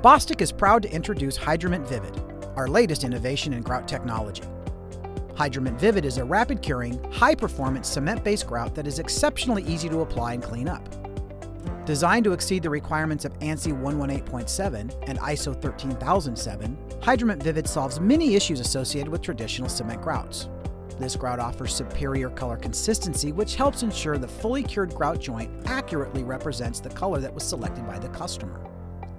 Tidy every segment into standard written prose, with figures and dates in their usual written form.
Bostik is proud to introduce Hydroment Vivid, our latest innovation in grout technology. Hydroment Vivid is a rapid-curing, high-performance cement-based grout that is exceptionally easy to apply and clean up. Designed to exceed the requirements of ANSI A118.7 and ISO 13007, Hydroment Vivid solves many issues associated with traditional cement grouts. This grout offers superior color consistency, which helps ensure the fully cured grout joint accurately represents the color that was selected by the customer.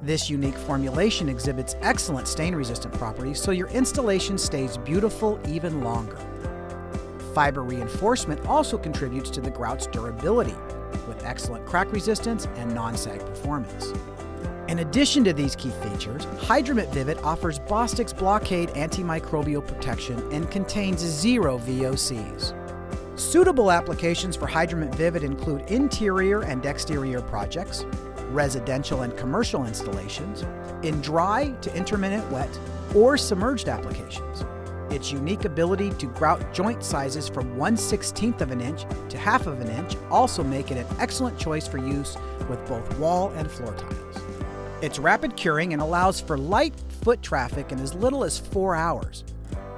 This unique formulation exhibits excellent stain-resistant properties, so your installation stays beautiful even longer. Fiber reinforcement also contributes to the grout's durability, with excellent crack resistance and non-sag performance. In addition to these key features, Hydroment Vivid offers Bostik's Blockade antimicrobial protection and contains 0 VOCs. Suitable applications for Hydroment Vivid include interior and exterior projects, residential and commercial installations, in dry to intermittent wet, or submerged applications. Its unique ability to grout joint sizes from 1/16 of an inch to 1/2 of an inch also make it an excellent choice for use with both wall and floor tiles. It's rapid curing and allows for light foot traffic in as little as 4 hours.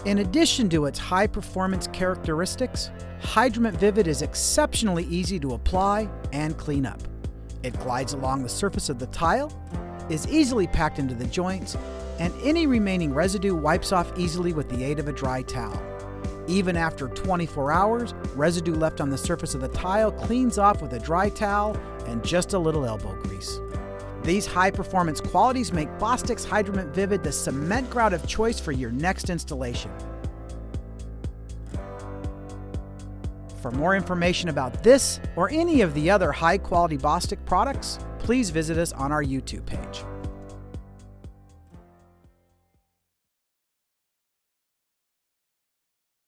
In addition to its high performance characteristics, Hydroment Vivid is exceptionally easy to apply and clean up. It glides along the surface of the tile, is easily packed into the joints, and any remaining residue wipes off easily with the aid of a dry towel. Even after 24 hours, residue left on the surface of the tile cleans off with a dry towel and just a little elbow grease. These high-performance qualities make Bostik's Hydroment Vivid the cement grout of choice for your next installation. For more information about this or any of the other high-quality Bostik products, please visit us on our YouTube page.